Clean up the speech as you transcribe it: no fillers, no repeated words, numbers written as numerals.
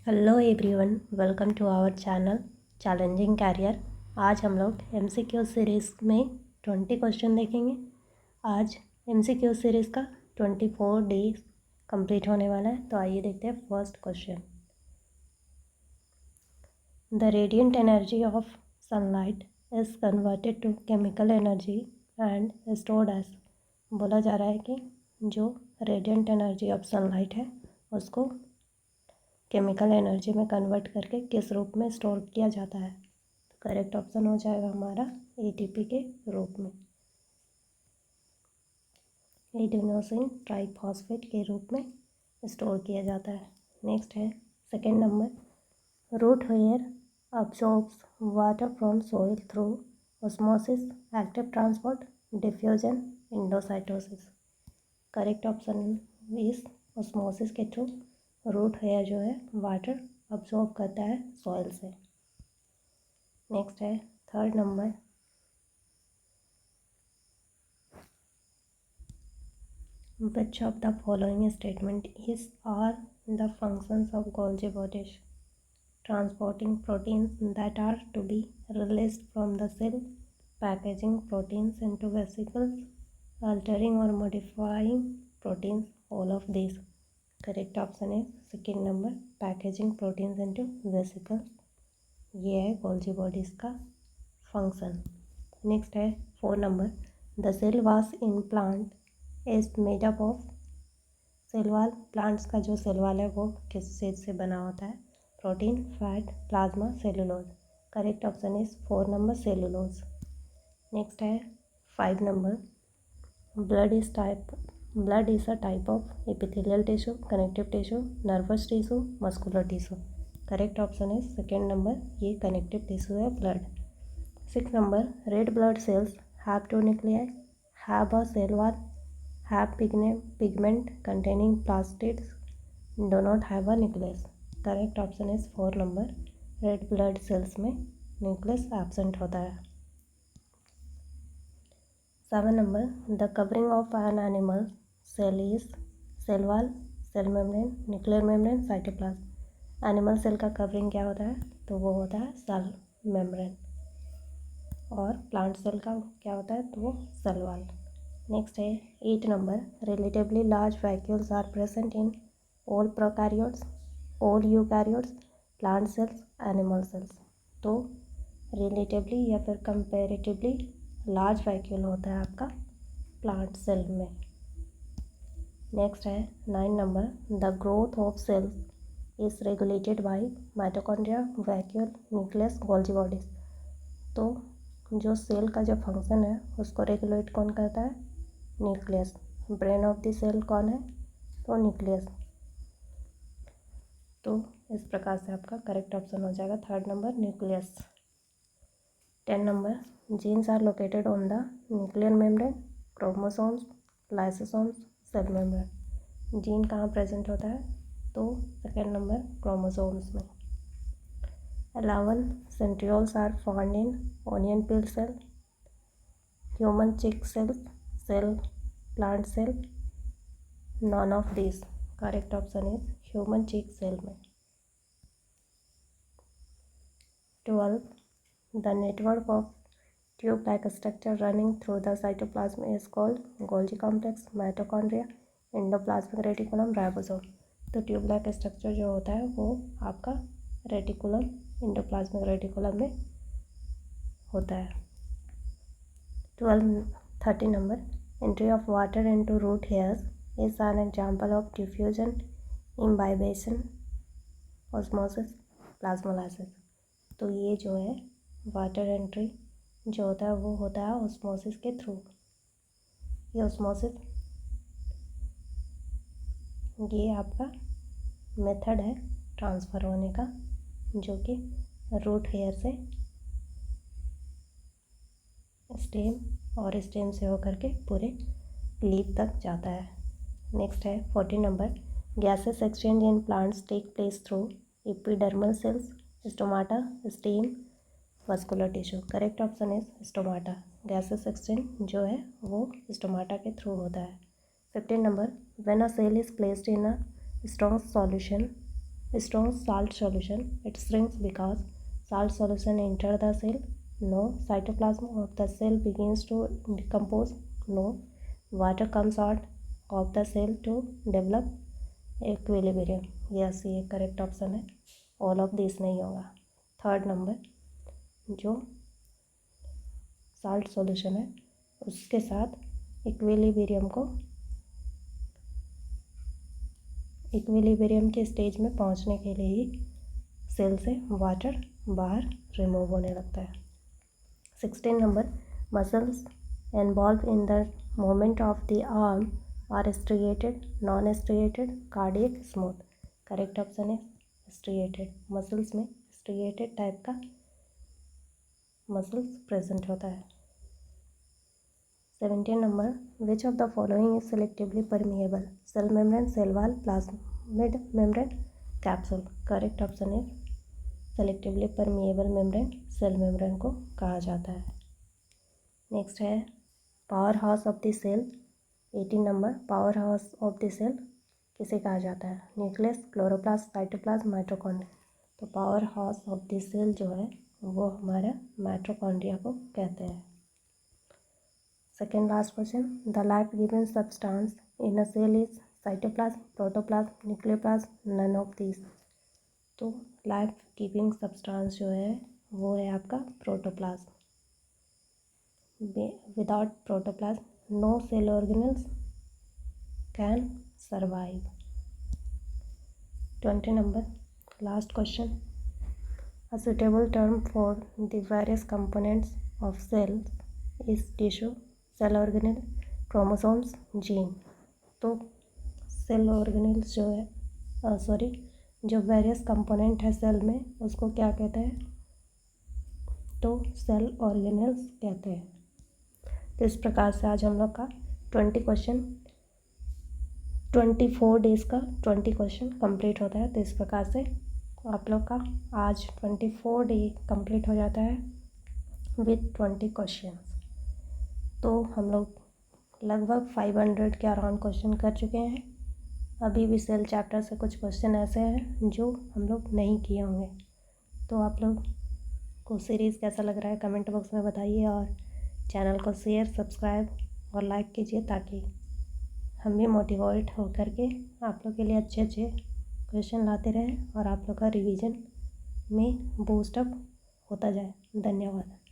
Hello everyone, welcome to our channel challenging career. आज हम लोग एमसीक्यू सीरीज़ में 20 क्वेश्चन देखेंगे। आज एमसीक्यू सीरीज़ का 24 डेज कंप्लीट होने वाला है। तो आइए देखते हैं first question. The radiant energy of sunlight is converted to chemical energy and stored as. बोला जा रहा है कि जो रेडियंट एनर्जी ऑफ सनलाइट है उसको केमिकल एनर्जी में कन्वर्ट करके किस रूप में स्टोर किया जाता है। तो करेक्ट ऑप्शन हो जाएगा हमारा एटीपी के रूप में, एडेनोसिन ट्राइफॉस्फेट के रूप में स्टोर किया जाता है। नेक्स्ट है second number, root hair absorbs water from soil through osmosis, active transport, diffusion, endocytosis. Correct option is osmosis के थ्रू रूट हेयर जो है वाटर अब्सॉर्ब करता है सॉइल से। नेक्स्ट है third number, which of the following statement is are the functions of Golgi bodies? Transporting proteins that are to be released from the cell, packaging proteins into vesicles, altering or modifying proteins, all of these. Correct option है second number, packaging proteins into vesicles. ये है Golgi bodies का function. Next है four number, the cell wall in plant is made up of. Cell wall, plants का जो cell wall है वो किस चीज़ से बना होता है? Protein, fat, plasma, cellulose. Correct option is four number, cellulose. Next है five number, Blood is a type of epithelial tissue, connective tissue, nervous tissue, muscular tissue. Correct option is second number, ये connective tissue है blood। Sixth number, red blood cells have two nuclei, have a cell wall, have pigment containing plastids, do not have a nucleus. Correct option is four number, red blood cells में nucleus absent होता है। 7 number, the covering of an animal cell is cell wall, cell membrane, nuclear membrane, cytoplasm। Animal cell का covering क्या होता है? तो वो होता है सेल मेम्ब्रेन। और प्लांट सेल का क्या होता है? तो वो सेल वॉल। नेक्स्ट है 8 number, relatively large vacuoles are present in all prokaryotes, all eukaryotes, plant cells, animal cells. तो रिलेटिवली या फिर कंपेरेटिवली लार्ज वैक्यूल होता है आपका प्लांट सेल में। नेक्स्ट है 9 number, the growth of cells is regulated by mitochondria, vacuole, nucleus, Golgi bodies. तो जो सेल का जो फंक्शन है उसको रेगुलेट कौन करता है? Nucleus. Brain of the cell कौन है? तो न्यूक्लियस। तो इस प्रकार से आपका करेक्ट ऑप्शन हो जाएगा third number, nucleus. 10 number, genes are located on the nuclear membrane, chromosomes, lysosomes, cell membrane। Gene कहाँ प्रेजेंट होता है? तो सेकेंड नंबर, क्रोमोसोम्स में। 11 centrioles are found in onion peel cell, human chick cells, cell, plant cell, none of these। Correct option is human चिक cell में। 12, the network of tube-like structure running through the cytoplasm is called Golgi complex, mitochondria, endoplasmic reticulum, ribosome। तो tube-like structure जो होता है वो आपका reticulum, endoplasmic reticulum में होता है। 13 number, entry of water into root hairs is an example of diffusion, imbibition, osmosis, plasmolysis. तो ये जो है वाटर एंट्री जो होता है वो होता है ऑस्मोसिस के थ्रू। ये ऑस्मोसिस ये आपका मेथड है ट्रांसफ़र होने का, जो कि रूट हेयर से स्टेम और स्टेम से होकर के पूरे लीफ तक जाता है। नेक्स्ट है 14 number, gases exchange in plants take place through epidermal cells, stomata, stem, vascular tissue. Correct option is stomata. Gases exchange जो है वो स्टोमाटा के थ्रू होता है। 15 number, when a cell is placed in a strong solution strong salt solution, it shrinks because salt solution enter the cell. No. Cytoplasm of the cell begins to decompose. No. Water comes out of the cell to develop equilibrium. Yes, ये correct option है. All of this नहीं होगा. Third number, जो salt solution है उसके साथ equilibrium के stage में पहुंचने के लिए ही सेल से वाटर बाहर रिमूव होने लगता है. 16 नंबर, muscles involve in the movement of the arm are striated, non striated, cardiac, smooth. Correct option है स्ट्रिएटेड. मसल्स में स्ट्रिएटेड टाइप का मसल्स प्रेजेंट होता है. 17 नंबर, which of the following is selectively permeable, cell membrane, cell wall, plasmid membrane, capsule. Correct option है selectively permeable membrane cell membrane को कहा जाता है. नेक्स्ट है power house of the cell. 18 number, power house of the cell किसे कहा जाता है? Nucleus, chloroplast, cytoplasm, mitochondria. तो power house of the cell जो है वो हमारा माइटोकॉन्ड्रिया को कहते हैं. Second last question, the life giving substance in a cell is cytoplasm, protoplasm, nucleoplasm, none of these. तो लाइफ गिविंग सब्सटेंस जो है वो है आपका protoplasm. Without protoplasm no cell organelles can survive. 20 number, last question, a suitable term for the various components of cells is tissue, cell organelle, chromosomes, gene. तो cell organelles जो है जो various component है सेल में उसको क्या कहते हैं? तो सेल ऑर्गेनेल्स कहते हैं. तो इस प्रकार से आज हम लोग का 20 क्वेश्चन 24 डेज़ का 20 क्वेश्चन कंप्लीट होता है. तो इस प्रकार से आप लोग का आज 24 डे कंप्लीट हो जाता है विथ 20 क्वेश्चन. तो हम लोग लगभग 500 के अराउंड क्वेश्चन कर चुके हैं. अभी भी सेल चैप्टर से कुछ क्वेश्चन ऐसे हैं जो हम लोग नहीं किए होंगे. तो आप लोग को सीरीज़ कैसा लग रहा है कमेंट बॉक्स में बताइए और चैनल को शेयर, सब्सक्राइब और लाइक कीजिए ताकि हम भी मोटिवेट हो करके आप लोग के लिए अच्छे अच्छे क्वेश्चन लाते रहें और आप लोग का रिवीजन में बूस्टअप होता जाए. धन्यवाद.